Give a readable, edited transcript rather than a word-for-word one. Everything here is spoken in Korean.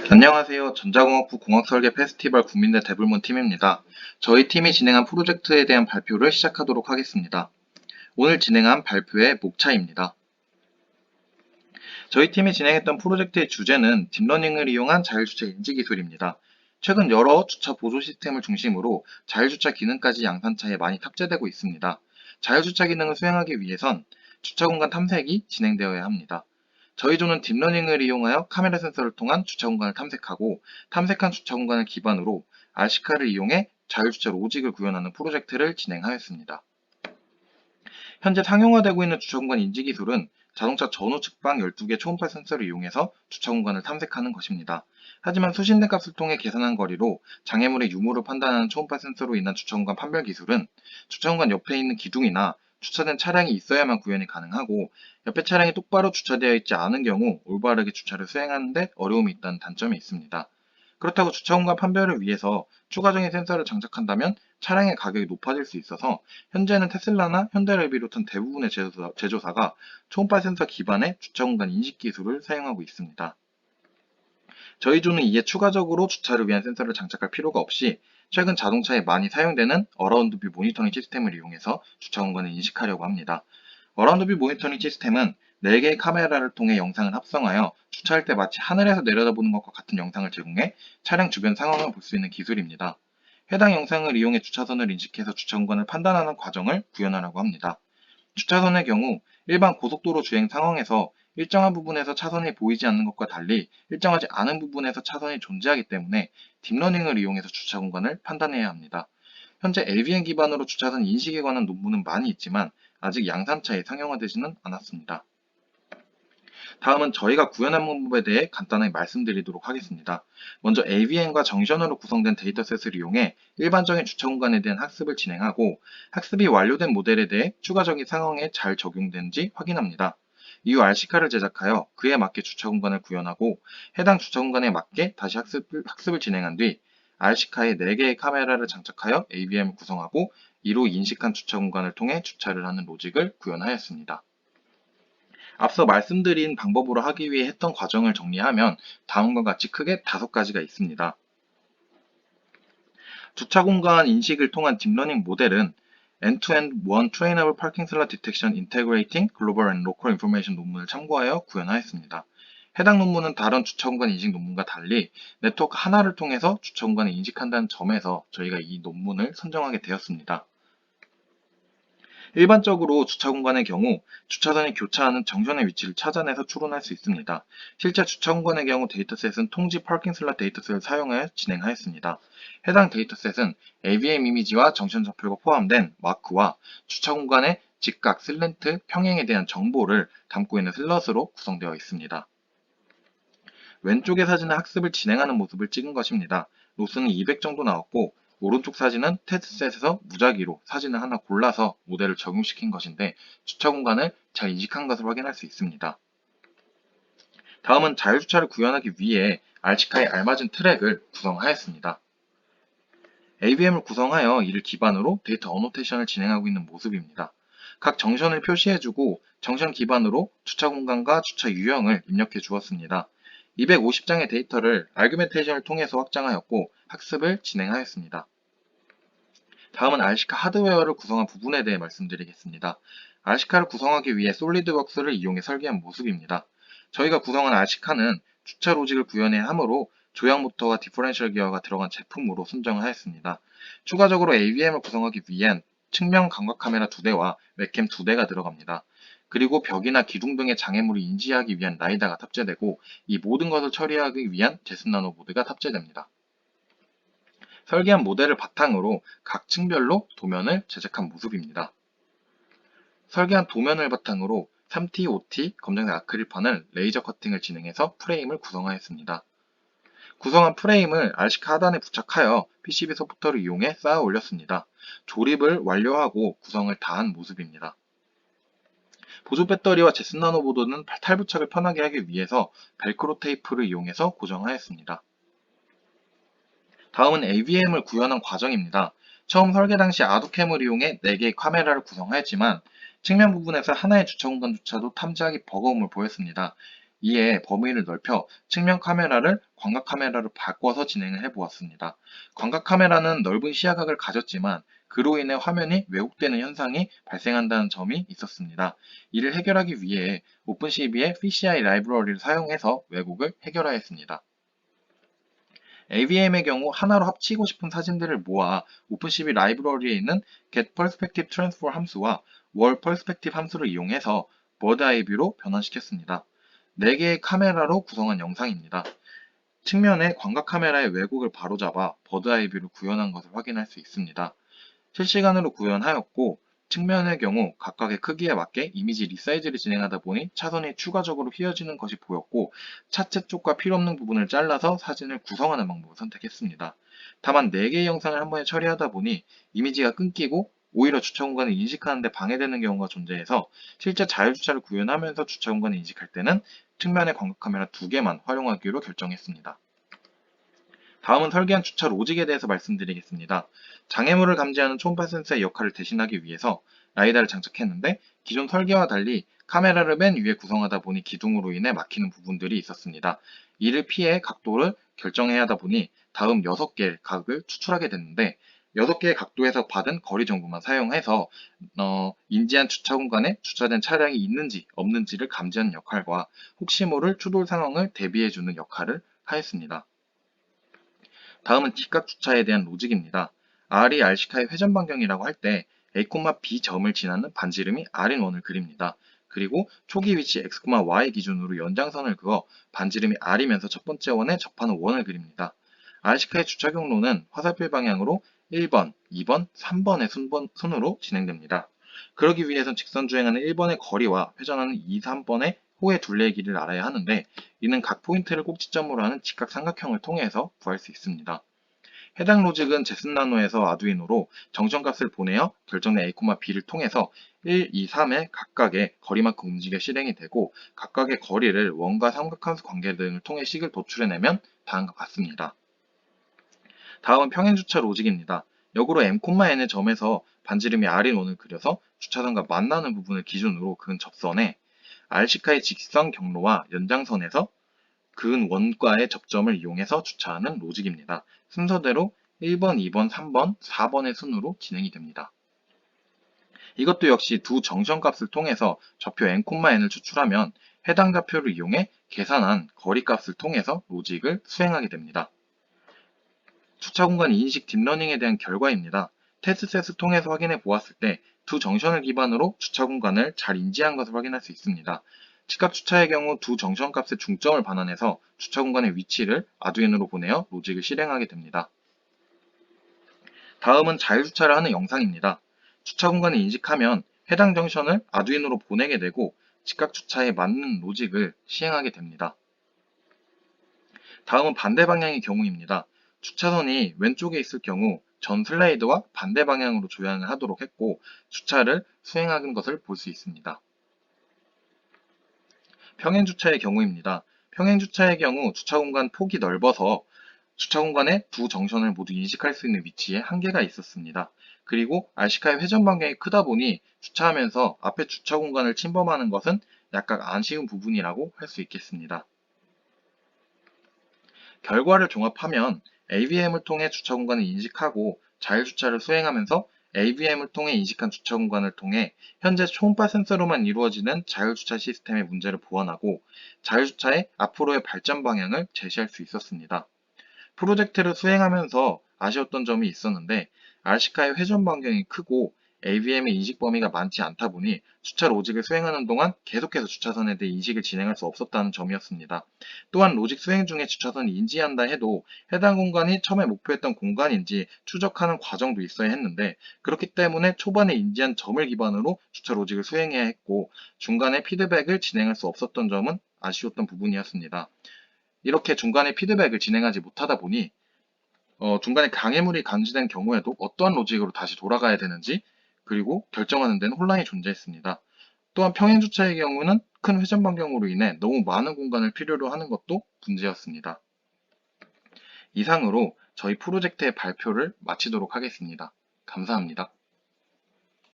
안녕하세요. 전자공학부 공학설계 페스티벌 국민대 대불문 팀입니다. 저희 팀이 진행한 프로젝트에 대한 발표를 시작하도록 하겠습니다. 오늘 진행한 발표의 목차입니다. 저희 팀이 진행했던 프로젝트의 주제는 딥러닝을 이용한 자율주차 인지 기술입니다. 최근 여러 주차 보조 시스템을 중심으로 자율주차 기능까지 양산차에 많이 탑재되고 있습니다. 자율주차 기능을 수행하기 위해선 주차 공간 탐색이 진행되어야 합니다. 저희 조는 딥러닝을 이용하여 카메라 센서를 통한 주차 공간을 탐색하고 탐색한 주차 공간을 기반으로 RC카를 이용해 자율주차 로직을 구현하는 프로젝트를 진행하였습니다. 현재 상용화되고 있는 주차 공간 인지 기술은 자동차 전후 측방 12개 초음파 센서를 이용해서 주차 공간을 탐색하는 것입니다. 하지만 수신대 값을 통해 계산한 거리로 장애물의 유무를 판단하는 초음파 센서로 인한 주차 공간 판별 기술은 주차 공간 옆에 있는 기둥이나 주차된 차량이 있어야만 구현이 가능하고 옆에 차량이 똑바로 주차되어 있지 않은 경우 올바르게 주차를 수행하는 데 어려움이 있다는 단점이 있습니다. 그렇다고 주차 공간 판별을 위해서 추가적인 센서를 장착한다면 차량의 가격이 높아질 수 있어서 현재는 테슬라나 현대를 비롯한 대부분의 제조사가 초음파 센서 기반의 주차 공간 인식 기술을 사용하고 있습니다. 저희 조는 이에 추가적으로 주차를 위한 센서를 장착할 필요가 없이 최근 자동차에 많이 사용되는 어라운드 뷰 모니터링 시스템을 이용해서 주차 공간을 인식하려고 합니다. 어라운드 뷰 모니터링 시스템은 4개의 카메라를 통해 영상을 합성하여 주차할 때 마치 하늘에서 내려다보는 것과 같은 영상을 제공해 차량 주변 상황을 볼 수 있는 기술입니다. 해당 영상을 이용해 주차선을 인식해서 주차 공간을 판단하는 과정을 구현하라고 합니다. 주차선의 경우 일반 고속도로 주행 상황에서 일정한 부분에서 차선이 보이지 않는 것과 달리 일정하지 않은 부분에서 차선이 존재하기 때문에 딥러닝을 이용해서 주차 공간을 판단해야 합니다. 현재 LVM 기반으로 주차선 인식에 관한 논문은 많이 있지만 아직 양산차에 상용화되지는 않았습니다. 다음은 저희가 구현한 방법에 대해 간단하게 말씀드리도록 하겠습니다. 먼저 AVM과 정션으로 구성된 데이터셋을 이용해 일반적인 주차 공간에 대한 학습을 진행하고 학습이 완료된 모델에 대해 추가적인 상황에 잘 적용되는지 확인합니다. 이후 RC카를 제작하여 그에 맞게 주차 공간을 구현하고 해당 주차 공간에 맞게 다시 학습을 진행한 뒤 RC카에 4개의 카메라를 장착하여 AVM을 구성하고 이로 인식한 주차 공간을 통해 주차를 하는 로직을 구현하였습니다. 앞서 말씀드린 방법으로 하기 위해 했던 과정을 정리하면 다음과 같이 크게 5가지가 있습니다. 주차 공간 인식을 통한 딥러닝 모델은 End-to-End One Trainable Parking Slot Detection Integrating Global and Local Information 논문을 참고하여 구현하였습니다. 해당 논문은 다른 주차 공간 인식 논문과 달리 네트워크 하나를 통해서 주차 공간을 인식한다는 점에서 저희가 이 논문을 선정하게 되었습니다. 일반적으로 주차 공간의 경우 주차선이 교차하는 정션의 위치를 찾아내서 추론할 수 있습니다. 실제 주차 공간의 경우 데이터셋은 통지 파킹 슬롯 데이터셋을 사용하여 진행하였습니다. 해당 데이터셋은 AVM 이미지와 정션 좌표가 포함된 마크와 주차 공간의 직각, 슬랜트, 평행에 대한 정보를 담고 있는 슬롯으로 구성되어 있습니다. 왼쪽의 사진은 학습을 진행하는 모습을 찍은 것입니다. 로스는 200 정도 나왔고 오른쪽 사진은 테스트셋에서 무작위로 사진을 하나 골라서 모델을 적용시킨 것인데 주차 공간을 잘 인식한 것을 확인할 수 있습니다. 다음은 자율주차를 구현하기 위해 RC카에 알맞은 트랙을 구성하였습니다. AVM을 구성하여 이를 기반으로 데이터 어노테이션을 진행하고 있는 모습입니다. 각 정션을 표시해주고 정션 기반으로 주차 공간과 주차 유형을 입력해 주었습니다. 250장의 데이터를 아규멘테이션을 통해서 확장하였고 학습을 진행하였습니다. 다음은 RC카 하드웨어를 구성한 부분에 대해 말씀드리겠습니다. RC카를 구성하기 위해 솔리드웍스를 이용해 설계한 모습입니다. 저희가 구성한 RC카는 주차 로직을 구현해야 하므로 조향 모터와 디퍼런셜 기어가 들어간 제품으로 선정하였습니다. 추가적으로 AVM을 구성하기 위한 측면 감각 카메라 2대와 웹캠 2대가 들어갑니다. 그리고 벽이나 기둥 등의 장애물을 인지하기 위한 라이다가 탑재되고 이 모든 것을 처리하기 위한 제스 나노 보드가 탑재됩니다. 설계한 모델을 바탕으로 각 층별로 도면을 제작한 모습입니다. 설계한 도면을 바탕으로 3T, 5T 검정색 아크릴판을 레이저 커팅을 진행해서 프레임을 구성하였습니다. 구성한 프레임을 RC카 하단에 부착하여 PCB 소프트를 이용해 쌓아 올렸습니다. 조립을 완료하고 구성을 다한 모습입니다. 보조 배터리와 제스 나노보드는 탈부착을 편하게 하기 위해서 벨크로 테이프를 이용해서 고정하였습니다. 다음은 AVM을 구현한 과정입니다. 처음 설계 당시 아두캠을 이용해 4개의 카메라를 구성하였지만 측면 부분에서 하나의 주차 공간조차도 탐지하기 버거움을 보였습니다. 이에 범위를 넓혀 측면 카메라를 광각 카메라로 바꿔서 진행을 해보았습니다. 광각 카메라는 넓은 시야각을 가졌지만 그로 인해 화면이 왜곡되는 현상이 발생한다는 점이 있었습니다. 이를 해결하기 위해 오픈CV의 PCI 라이브러리를 사용해서 왜곡을 해결하였습니다. AVM의 경우 하나로 합치고 싶은 사진들을 모아 오픈CV 라이브러리에 있는 get perspective transfer 함수와 wall perspective 함수를 이용해서 버드 아이 뷰로 변환시켰습니다. 4개의 카메라로 구성한 영상입니다. 측면에 광각 카메라의 왜곡을 바로잡아 버드 아이 뷰를 구현한 것을 확인할 수 있습니다. 실시간으로 구현하였고 측면의 경우 각각의 크기에 맞게 이미지 리사이즈를 진행하다 보니 차선이 추가적으로 휘어지는 것이 보였고 차체 쪽과 필요없는 부분을 잘라서 사진을 구성하는 방법을 선택했습니다. 다만 4개의 영상을 한 번에 처리하다 보니 이미지가 끊기고 오히려 주차 공간을 인식하는 데 방해되는 경우가 존재해서 실제 자율주차를 구현하면서 주차 공간을 인식할 때는 측면의 광각 카메라 2개만 활용하기로 결정했습니다. 다음은 설계한 주차 로직에 대해서 말씀드리겠습니다. 장애물을 감지하는 초음파 센서의 역할을 대신하기 위해서 라이다를 장착했는데 기존 설계와 달리 카메라를 맨 위에 구성하다 보니 기둥으로 인해 막히는 부분들이 있었습니다. 이를 피해 각도를 결정해야 하다 보니 다음 6개의 각을 추출하게 됐는데 6개의 각도에서 받은 거리 정보만 사용해서 인지한 주차 공간에 주차된 차량이 있는지 없는지를 감지하는 역할과 혹시 모를 추돌 상황을 대비해주는 역할을 하였습니다. 다음은 뒷각 주차에 대한 로직입니다. R이 R시카의 회전 반경이라고 할 때 A, B 점을 지나는 반지름이 R인1을 그립니다. 그리고 초기 위치 X, Y 기준으로 연장선을 그어 반지름이 R이면서 첫 번째 원에 접하는 원을 그립니다. R시카의 주차 경로는 화살표 방향으로 1번, 2번, 3번의 순으로 진행됩니다. 그러기 위해선 직선 주행하는 1번의 거리와 회전하는 2, 3번의 호의 둘레의 길이를 알아야 하는데 이는 각 포인트를 꼭지점으로 하는 직각 삼각형을 통해서 구할 수 있습니다. 해당 로직은 제슨 나노에서 아두이노로 정션값을 보내어 결정된 A, B를 통해서 1, 2, 3의 각각의 거리만큼 움직여 실행이 되고 각각의 거리를 원과 삼각함수 관계 등을 통해 식을 도출해내면 다음과 같습니다. 다음은 평행주차 로직입니다. 역으로 M, N의 점에서 반지름이 R인 원을 그려서 주차선과 만나는 부분을 기준으로 그은 접선에 R시카의 직선 경로와 연장선에서 그은 원과의 접점을 이용해서 주차하는 로직입니다. 순서대로 1번, 2번, 3번, 4번의 순으로 진행이 됩니다. 이것도 역시 두 정션 값을 통해서 좌표 n, n을 추출하면 해당 좌표를 이용해 계산한 거리 값을 통해서 로직을 수행하게 됩니다. 주차 공간 인식 딥러닝에 대한 결과입니다. 테스트셋을 통해서 확인해 보았을 때 두 정션을 기반으로 주차 공간을 잘 인지한 것을 확인할 수 있습니다. 직각 주차의 경우 두 정션 값의 중점을 반환해서 주차 공간의 위치를 아두이노로 보내어 로직을 실행하게 됩니다. 다음은 자율주차를 하는 영상입니다. 주차 공간을 인식하면 해당 정션을 아두이노로 보내게 되고 직각 주차에 맞는 로직을 시행하게 됩니다. 다음은 반대 방향의 경우입니다. 주차선이 왼쪽에 있을 경우 전 슬라이드와 반대 방향으로 조향을 하도록 했고 주차를 수행하는 것을 볼 수 있습니다. 평행주차의 경우입니다. 평행주차의 경우 주차 공간 폭이 넓어서 주차 공간에 두 정션을 모두 인식할 수 있는 위치에 한계가 있었습니다. 그리고 R시카의 회전 반경이 크다 보니 주차하면서 앞에 주차 공간을 침범하는 것은 약간 아쉬운 부분이라고 할 수 있겠습니다. 결과를 종합하면 AVM을 통해 주차 공간을 인식하고 자율주차를 수행하면서 AVM을 통해 인식한 주차 공간을 통해 현재 초음파 센서로만 이루어지는 자율주차 시스템의 문제를 보완하고 자율주차의 앞으로의 발전 방향을 제시할 수 있었습니다. 프로젝트를 수행하면서 아쉬웠던 점이 있었는데 RC카의 회전 반경이 크고 AVM의 인식 범위가 많지 않다 보니 주차 로직을 수행하는 동안 계속해서 주차선에 대해 인식을 진행할 수 없었다는 점이었습니다. 또한 로직 수행 중에 주차선을 인지한다 해도 해당 공간이 처음에 목표했던 공간인지 추적하는 과정도 있어야 했는데 그렇기 때문에 초반에 인지한 점을 기반으로 주차 로직을 수행해야 했고 중간에 피드백을 진행할 수 없었던 점은 아쉬웠던 부분이었습니다. 이렇게 중간에 피드백을 진행하지 못하다 보니 중간에 장애물이 감지된 경우에도 어떠한 로직으로 다시 돌아가야 되는지 그리고 결정하는 데는 혼란이 존재했습니다. 또한 평행주차의 경우는 큰 회전 반경으로 인해 너무 많은 공간을 필요로 하는 것도 문제였습니다. 이상으로 저희 프로젝트의 발표를 마치도록 하겠습니다. 감사합니다.